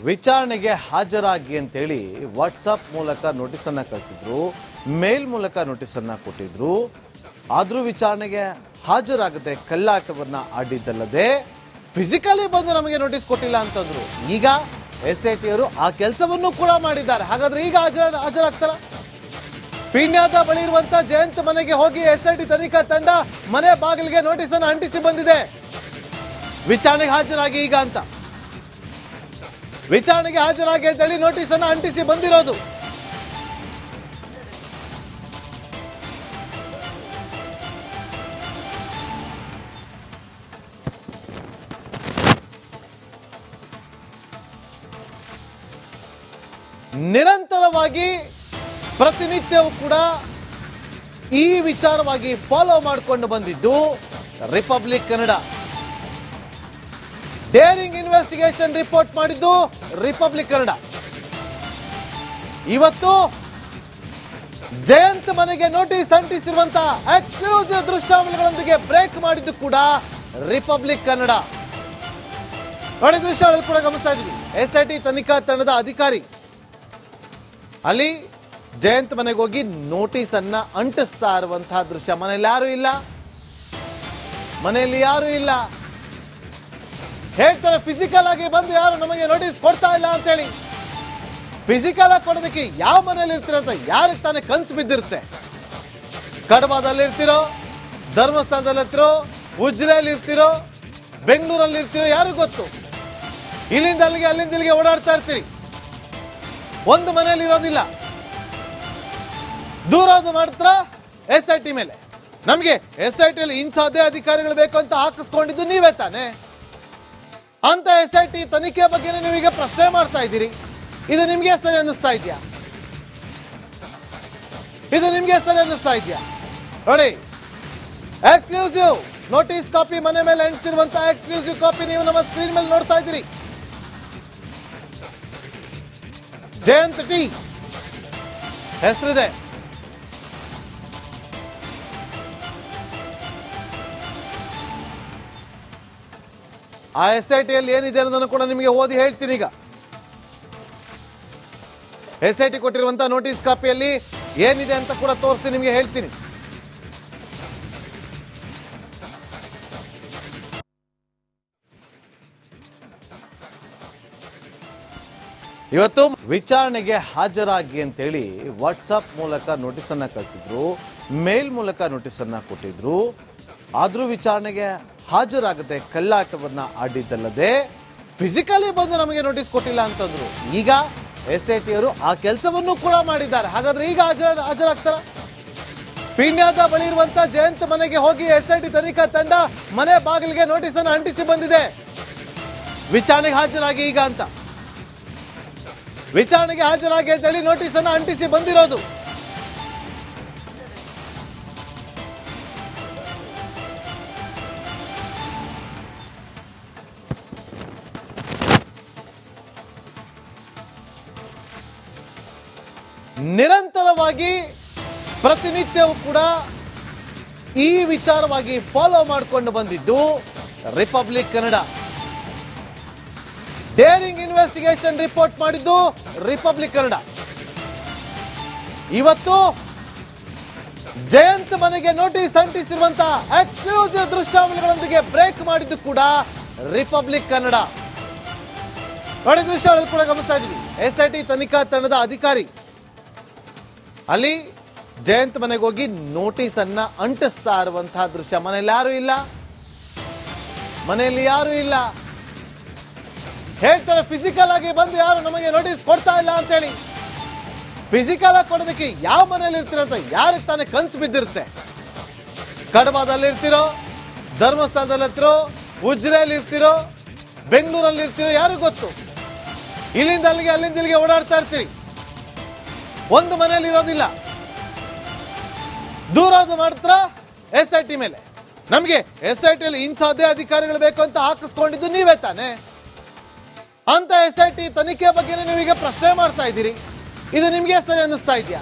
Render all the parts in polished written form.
ವಿಚಾರಣೆಗೆ ಹಾಜರಾಗಿ ಅಂತೇಳಿ ವಾಟ್ಸಪ್ ಮೂಲಕ ನೋಟಿಸನ್ನು ಕಳಿಸಿದ್ರು, ಮೇಲ್ ಮೂಲಕ ನೋಟಿಸನ್ನು ಕೊಟ್ಟಿದ್ರು. ಆದರೂ ವಿಚಾರಣೆಗೆ ಹಾಜರಾಗದೆ ಕಳ್ಳಾಟವನ್ನು ಆಡಿದ್ದಲ್ಲದೆ ಫಿಸಿಕಲಿ ಬಂದು ನಮಗೆ ನೋಟಿಸ್ ಕೊಟ್ಟಿಲ್ಲ ಅಂತಂದ್ರು. ಈಗ SIT ಅವರು ಆ ಕೆಲಸವನ್ನು ಕೂಡ ಮಾಡಿದ್ದಾರೆ. ಹಾಗಾದ್ರೆ ಈಗ ಹಾಜರಾಗ್ತಾರ? ಪೀಣ್ಯದ ಬಳಿ ಇರುವಂತ ಜಯಂತ್ ಮನೆಗೆ ಹೋಗಿ SIT ತನಿಖಾ ತಂಡ ಮನೆ ಬಾಗಿಲಿಗೆ ನೋಟಿಸನ್ನು ಅಂಟಿಸಿ ಬಂದಿದೆ. ವಿಚಾರಣೆಗೆ ಹಾಜರಾಗಿ ಈಗ ಅಂತ ವಿಚಾರಣೆಗೆ ಹಾಜರಾಗಿ ಅಂತೇಳಿ ನೋಟಿಸ್ ಅನ್ನು ಅಂಟಿಸಿ ಬಂದಿರೋದು. ನಿರಂತರವಾಗಿ ಪ್ರತಿನಿತ್ಯವೂ ಕೂಡ ಈ ವಿಚಾರವಾಗಿ ಫಾಲೋ ಮಾಡಿಕೊಂಡು ಬಂದಿದ್ದು republic Kannada. Daring investigation report ಮಾಡಿದ್ದು ರಿಪಬ್ಲಿಕ್ ಕನ್ನಡ. ಇವತ್ತು ಜಯಂತ್ ಮನೆಗೆ ನೋಟಿಸ್ ಅಂಟಿಸಿರುವಂತಹ ಎಕ್ಸ್ಕ್ಲೂಸಿವ್ ದೃಶ್ಯಾವಳಿಗಳೊಂದಿಗೆ ಬ್ರೇಕ್ ಮಾಡಿದ್ದು ಕೂಡ ರಿಪಬ್ಲಿಕ್ ಕನ್ನಡ. ನೋಡಿ, ದೃಶ್ಯಾವಳಿ ಕೂಡ ಗಮನಿಸ್ತಾ ಇದ್ವಿ. SIT ತನಿಖಾ ತಂಡದ ಅಧಿಕಾರಿ ಅಲ್ಲಿ ಜಯಂತ್ ಮನೆಗೆ ಹೋಗಿ ನೋಟಿಸ್ ಅನ್ನ ಅಂಟಿಸ್ತಾ ಇರುವಂತಹ ದೃಶ್ಯ. ಮನೆಯಲ್ಲಿ ಯಾರು ಇಲ್ಲ. ಹೇಳ್ತಾರೆ ಫಿಸಿಕಲ್ ಆಗಿ ಬಂದು ಯಾರು ನಮಗೆ ನೋಟಿಸ್ ಕೊಡ್ತಾ ಇಲ್ಲ ಅಂತ ಹೇಳಿ. ಫಿಸಿಕಲ್ ಆಗಿ ಕೊಡೋದಕ್ಕೆ ಯಾವ ಮನೇಲಿ ಇರ್ತೀರೋ ಅಂತ ಯಾರಿಗೆ ತಾನೇ ಕನ್ಸು ಬಿದ್ದಿರುತ್ತೆ? ಕಡಬದಲ್ಲಿ ಇರ್ತಿರೋ, ಧರ್ಮಸ್ಥಳದಲ್ಲಿ ಇರ್ತಿರೋ, ಉಜ್ರೆಯಲ್ಲಿ ಇರ್ತಿರೋ, ಬೆಂಗಳೂರಲ್ಲಿ ಇರ್ತಿರೋ, ಯಾರಿಗೂ ಗೊತ್ತು. ಇಲ್ಲಿಂದ ಅಲ್ಲಿಗೆ ಅಲ್ಲಿಂದ ಇಲ್ಲಿಗೆ ಓಡಾಡ್ತಾ ಇರ್ತೀರಿ. ಒಂದು ಮನೆಯಲ್ಲಿ ಇರೋದಿಲ್ಲ. ದೂರೋದು ಮಾಡ್ತಾರ SIT ಮೇಲೆ. ನಮಗೆ SIT ಅಲ್ಲಿ ಇಂಥದ್ದೇ ಅಧಿಕಾರಿಗಳು ಬೇಕು ಅಂತ ಹಾಕಿಸ್ಕೊಂಡಿದ್ದು ನೀವೇ ತಾನೆ. ಅಂತ SIT ತನಿಖೆ ಬಗ್ಗೆ ನೀವೀಗ ಪ್ರಶ್ನೆ ಮಾಡ್ತಾ ಇದ್ದೀರಿ. ಇದು ನಿಮ್ಗೆ ಸರಿ ಅನ್ನಿಸ್ತಾ ಇದೆಯಾ? ನೋಡಿ, ಎಕ್ಸ್ಕ್ಲೂಸಿವ್ ನೋಟಿಸ್ ಕಾಪಿ ಮನೆ ಮೇಲೆ ಅಂಟಿಸಿರುವಂತಹ ಎಕ್ಸ್ಕ್ಲೂಸಿವ್ ಕಾಪಿ ನೀವು ನಮ್ಮ ಸ್ಕ್ರೀನ್ ಮೇಲೆ ನೋಡ್ತಾ ಇದ್ದೀರಿ. ಜಯಂತ್ ಟಿ ಹೆಸರಿದೆ. ಆ SIT ಅಲ್ಲಿ ಏನಿದೆ ಅನ್ನೋದನ್ನು ಕೂಡ ನಿಮಗೆ ಓದಿ ಹೇಳ್ತೀನಿ. ಈಗ SIT ಕೊಟ್ಟಿರುವಂತಹ ನೋಟಿಸ್ ಕಾಪಿಯಲ್ಲಿ ಏನಿದೆ ಅಂತ ಕೂಡ ತೋರಿಸಿ ನಿಮಗೆ ಹೇಳ್ತೀನಿ. ಇವತ್ತು ವಿಚಾರಣೆಗೆ ಹಾಜರಾಗಿ ಅಂತೇಳಿ ವಾಟ್ಸಪ್ ಮೂಲಕ ನೋಟಿಸನ್ನ ಕಳಿಸಿದ್ರು, ಮೇಲ್ ಮೂಲಕ ನೋಟಿಸನ್ನ ಕೊಟ್ಟಿದ್ರು. ಆದರೂ ವಿಚಾರಣೆಗೆ ಹಾಜರಾಗದೆ ಕಳ್ಳಾಟವನ್ನ ಆಡಿದ್ದಲ್ಲದೆ ಫಿಸಿಕಲಿ ಬಂದು ನಮಗೆ ನೋಟಿಸ್ ಕೊಟ್ಟಿಲ್ಲ ಅಂತಂದ್ರು. ಈಗ SIT ಅವರು ಆ ಕೆಲಸವನ್ನು ಕೂಡ ಮಾಡಿದ್ದಾರೆ. ಹಾಗಾದ್ರೆ ಈಗ ಹಾಜರಾಗ್ತಾರ? ಪೀಣ್ಯದ ಬಳಿ ಇರುವಂತ ಜಯಂತ್ ಮನೆಗೆ ಹೋಗಿ SIT ತನಿಖಾ ತಂಡ ಮನೆ ಬಾಗಿಲಿಗೆ ನೋಟಿಸ್ ಅನ್ನು ಅಂಟಿಸಿ ಬಂದಿದೆ. ವಿಚಾರಣೆಗೆ ಹಾಜರಾಗಿ ಈಗ ಅಂತ ವಿಚಾರಣೆಗೆ ಹಾಜರಾಗಿ ಅಂತೇಳಿ ನೋಟಿಸ್ ಅನ್ನು ಅಂಟಿಸಿ ಬಂದಿರೋದು. ನಿರಂತರವಾಗಿ ಪ್ರತಿನಿತ್ಯವೂ ಕೂಡ ಈ ವಿಚಾರವಾಗಿ ಫಾಲೋ ಮಾಡಿಕೊಂಡು ಬಂದಿದ್ದು republic Kannada. Daring investigation report ಮಾಡಿದ್ದು ರಿಪಬ್ಲಿಕ್ ಕನ್ನಡ. ಇವತ್ತು ಜಯಂತ್ ಮನೆಗೆ ನೋಟಿಸ್ ಅಂಟಿಸಿರುವಂತಹ ಎಕ್ಸ್ಕ್ಲೂಸಿವ್ ದೃಶ್ಯಾವಳಿಗಳೊಂದಿಗೆ ಬ್ರೇಕ್ ಮಾಡಿದ್ದು ಕೂಡ ರಿಪಬ್ಲಿಕ್ ಕನ್ನಡ. ನೋಡಿ, ದೃಶ್ಯಾವಳಿ ಕೂಡ ಗಮನಿಸ್ತಾ ಇದ್ವಿ. SIT ತನಿಖಾ ತಂಡದ ಅಧಿಕಾರಿ ಅಲ್ಲಿ ಜಯಂತ್ ಮನೆಗೆ ಹೋಗಿ ನೋಟಿಸ್ ಅನ್ನ ಅಂಟಿಸ್ತಾ ಇರುವಂತಹ ದೃಶ್ಯ. ಮನೆಯಲ್ಲಿ ಯಾರು ಇಲ್ಲ. ಹೇಳ್ತಾರೆ ಫಿಸಿಕಲ್ ಆಗಿ ಬಂದು ಯಾರು ನಮಗೆ ನೋಟಿಸ್ ಕೊಡ್ತಾ ಇಲ್ಲ ಅಂತ ಹೇಳಿ. ಫಿಸಿಕಲ್ ಆಗಿ ಕೊಡೋದಕ್ಕೆ ಯಾವ ಮನೇಲಿ ಇರ್ತೀರೋ ಅಂತ ಯಾರಿಗೆ ತಾನೇ ಕನ್ಸು ಬಿದ್ದಿರುತ್ತೆ? ಕಡಬದಲ್ಲಿ ಇರ್ತಿರೋ, ಧರ್ಮಸ್ಥಳದಲ್ಲಿ ಇರ್ತಿರೋ, ಉಜ್ರೆಯಲ್ಲಿ ಇರ್ತಿರೋ, ಬೆಂಗಳೂರಲ್ಲಿ ಇರ್ತಿರೋ, ಯಾರಿಗೂ ಗೊತ್ತು. ಇಲ್ಲಿಂದ ಅಲ್ಲಿಗೆ ಅಲ್ಲಿಂದ ಇಲ್ಲಿಗೆ ಓಡಾಡ್ತಾ ಇರ್ತೀರಿ. ಒಂದು ಮನೆಯಲ್ಲಿ ಇರೋದಿಲ್ಲ. ದೂರೋದು ಮಾಡ್ತಾರ SIT ಮೇಲೆ. ನಮಗೆ SIT ಅಲ್ಲಿ ಇಂಥದ್ದೇ ಅಧಿಕಾರಿಗಳು ಬೇಕು ಅಂತ ಹಾಕಿಸ್ಕೊಂಡಿದ್ದು ನೀವೇ ತಾನೆ. ಅಂತ SIT ತನಿಖೆ ಬಗ್ಗೆ ನೀವೀಗ ಪ್ರಶ್ನೆ ಮಾಡ್ತಾ ಇದ್ದೀರಿ. ಇದು ನಿಮ್ಗೆ ಸರಿ ಅನ್ನಿಸ್ತಾ ಇದೆಯಾ?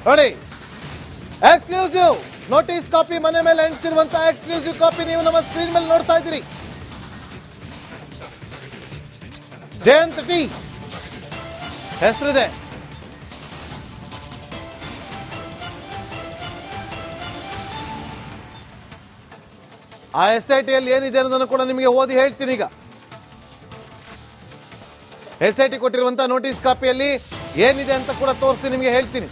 ನೋಡಿ, ಎಕ್ಸ್ಕ್ಲೂಸಿವ್ ನೋಟಿಸ್ ಕಾಪಿ ಮನೆ ಮೇಲೆ ಅಂಟಿಸಿರುವಂತಹ ಎಕ್ಸ್ಕ್ಲೂಸಿವ್ ಕಾಪಿ ನೀವು ನಮ್ಮ ಸ್ಕ್ರೀನ್ ಮೇಲೆ ನೋಡ್ತಾ ಇದ್ದೀರಿ. ಜಯಂತ್ ಟಿ ಹೆಸರಿದೆ. ಆ SITಯಲ್ಲಿ ಏನಿದೆ ಅನ್ನೋದನ್ನು ಕೂಡ ನಿಮಗೆ ಓದಿ ಹೇಳ್ತೀನಿ. ಈಗ SIT ಕೊಟ್ಟಿರುವಂತಹ ನೋಟಿಸ್ ಕಾಪಿಯಲ್ಲಿ ಏನಿದೆ ಅಂತ ಕೂಡ ತೋರಿಸಿ ನಿಮಗೆ ಹೇಳ್ತೀನಿ.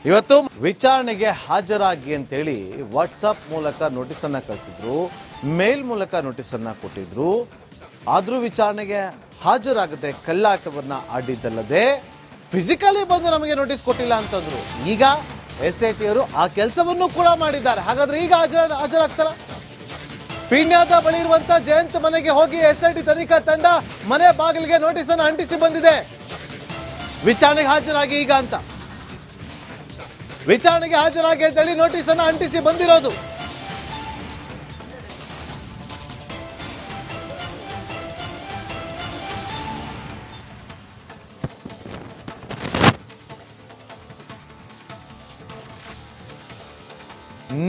ಇವತ್ತು ವಿಚಾರಣೆಗೆ ಹಾಜರಾಗಿ ಅಂತೇಳಿ ವಾಟ್ಸಪ್ ಮೂಲಕ ನೋಟಿಸ್ ಅನ್ನ ಕಳಿಸಿದ್ರು, ಮೇಲ್ ಮೂಲಕ ನೋಟಿಸ್ ಅನ್ನ ಕೊಟ್ಟಿದ್ರು. ಆದ್ರೂ ವಿಚಾರಣೆಗೆ ಹಾಜರಾಗದೆ ಕಳ್ಳಾಟವನ್ನ ಆಡಿದ್ದಲ್ಲದೆ ಫಿಸಿಕಲಿ ಬಂದು ನಮಗೆ ನೋಟಿಸ್ ಕೊಟ್ಟಿಲ್ಲ ಅಂತಂದ್ರು. ಈಗ SIT ಅವರು ಆ ಕೆಲಸವನ್ನು ಕೂಡ ಮಾಡಿದ್ದಾರೆ. ಹಾಗಾದ್ರೆ ಈಗ ಹಾಜರಾಗ್ತಾರ? ಪೀಣ್ಯದ ಬಳಿ ಇರುವಂತ ಜಯಂತ್ ಮನೆಗೆ ಹೋಗಿ SIT ತನಿಖಾ ತಂಡ ಮನೆ ಬಾಗಿಲಿಗೆ ನೋಟಿಸ್ ಅನ್ನು ಅಂಟಿಸಿ ಬಂದಿದೆ. ವಿಚಾರಣೆಗೆ ಹಾಜರಾಗಿ ಈಗ ಅಂತ, ವಿಚಾರಣೆಗೆ ಹಾಜರಾಗಿ ಅಂತೇಳಿ ನೋಟಿಸ್ ಅನ್ನು ಅಂಟಿಸಿ ಬಂದಿರೋದು.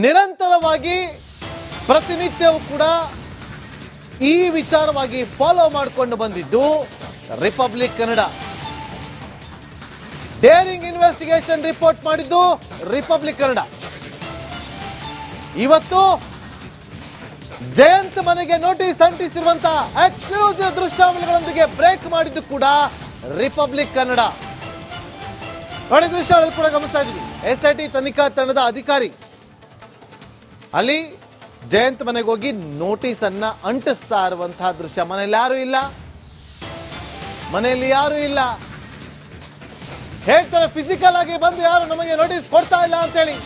ನಿರಂತರವಾಗಿ ಪ್ರತಿನಿತ್ಯವೂ ಕೂಡ ಈ ವಿಚಾರವಾಗಿ ಫಾಲೋ ಮಾಡಿಕೊಂಡು ಬಂದಿದ್ದು republic Kannada. Daring investigation report ಮಾಡಿದ್ದು ರಿಪಬ್ಲಿಕ್ ಕನ್ನಡ. ಇವತ್ತು ಜಯಂತ್ ಮನೆಗೆ ನೋಟಿಸ್ ಅಂಟಿಸಿರುವಂತಹ ಎಕ್ಸ್ಕ್ಲೂಸಿವ್ ದೃಶ್ಯಾವಳಿಗಳೊಂದಿಗೆ ಬ್ರೇಕ್ ಮಾಡಿದ್ದು ಕೂಡ ರಿಪಬ್ಲಿಕ್ ಕನ್ನಡ. ನೋಡಿ, ದೃಶ್ಯಾವಳಿ ಕೂಡ ಗಮನಿಸ್ತಾ ಇದ್ವಿ. SIT ತನಿಖಾ ತಂಡದ ಅಧಿಕಾರಿ ಅಲ್ಲಿ ಜಯಂತ್ ಮನೆಗೆ ಹೋಗಿ ನೋಟಿಸ್ ಅನ್ನ ಅಂಟಿಸ್ತಾ ಇರುವಂತಹ ದೃಶ್ಯ. ಮನೆಯಲ್ಲಿ ಯಾರು ಇಲ್ಲ, ಹೇಳ್ತಾರೆ ಫಿಸಿಕಲ್ ಆಗಿ ಬಂದು ಯಾರು ನಮಗೆ ನೋಟಿಸ್ ಕೊಡ್ತಾ ಇಲ್ಲ ಅಂತೇಳಿ.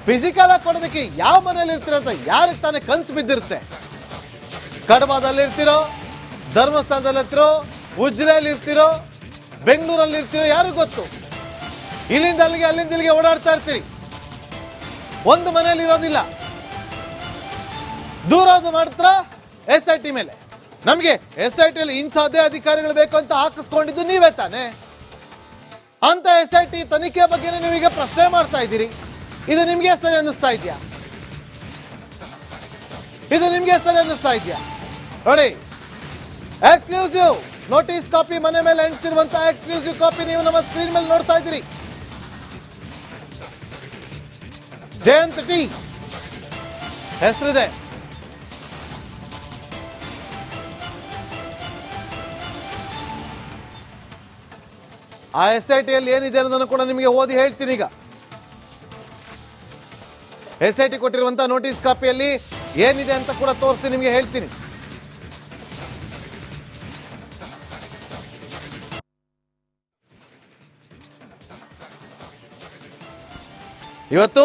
ಫಿಸಿಕಲ್ ಆಗಿ ಕೊಡೋದಕ್ಕೆ ಯಾವ ಮನೆಯಲ್ಲಿ ಇರ್ತೀರಂತ ಯಾರಿಗೆ ತಾನೇ ಕನ್ಸು ಬಿದ್ದಿರುತ್ತೆ? ಕಡಬದಲ್ಲಿ ಇರ್ತಿರೋ, ಧರ್ಮಸ್ಥಳದಲ್ಲಿ ಇರ್ತಿರೋ, ಉಜ್ರೆಯಲ್ಲಿ ಇರ್ತಿರೋ, ಬೆಂಗಳೂರಲ್ಲಿ ಇರ್ತಿರೋ, ಯಾರಿಗೂ ಗೊತ್ತು. ಇಲ್ಲಿಂದ ಅಲ್ಲಿಗೆ ಅಲ್ಲಿಂದ ಇಲ್ಲಿಗೆ ಓಡಾಡ್ತಾ ಇರ್ತೀರಿ. ಒಂದು ಮನೆಯಲ್ಲಿ ಇರೋದಿಲ್ಲ. ದೂರದು ಮಾಡ್ತಾರ SIT ಮೇಲೆ. ನಮಗೆ SITಯಲ್ಲಿ ಇಂಥದ್ದೇ ಅಧಿಕಾರಿಗಳು ಬೇಕು ಅಂತ ಹಾಕಿಸ್ಕೊಂಡಿದ್ದು ನೀವೇ ತಾನೆ. ಅಂತ SIT ತನಿಖೆ ಬಗ್ಗೆ ನೀವೀಗ ಪ್ರಶ್ನೆ ಮಾಡ್ತಾ ಇದ್ದೀರಿ. ಇದು ನಿಮ್ಗೆ ಸರಿ ಅನ್ನಿಸ್ತಾ ಇದೆಯಾ? ನೋಡಿ, ಎಕ್ಸ್ಕ್ಲೂಸಿವ್ ನೋಟಿಸ್ ಕಾಪಿ ಮನೆ ಮೇಲೆ ಅಂಟಿಸಿರುವಂತಹ ಎಕ್ಸ್ಕ್ಲೂಸಿವ್ ಕಾಪಿ ನೀವು ನಮ್ಮ ಸ್ಕ್ರೀನ್ ಮೇಲೆ ನೋಡ್ತಾ ಇದ್ದೀರಿ. ಜಯಂತ್ ಟಿ ಹೆಸರಿದೆ. ಆ SITಯಲ್ಲಿ ಏನಿದೆ ಅನ್ನೋದನ್ನು ಕೂಡ ನಿಮಗೆ ಓದಿ ಹೇಳ್ತೀನಿ. ಈಗ SIT ಕೊಟ್ಟಿರುವಂತಹ ನೋಟಿಸ್ ಕಾಪಿಯಲ್ಲಿ ಏನಿದೆ ಅಂತ ಕೂಡ ತೋರಿಸಿ ನಿಮಗೆ ಹೇಳ್ತೀನಿ. ಇವತ್ತು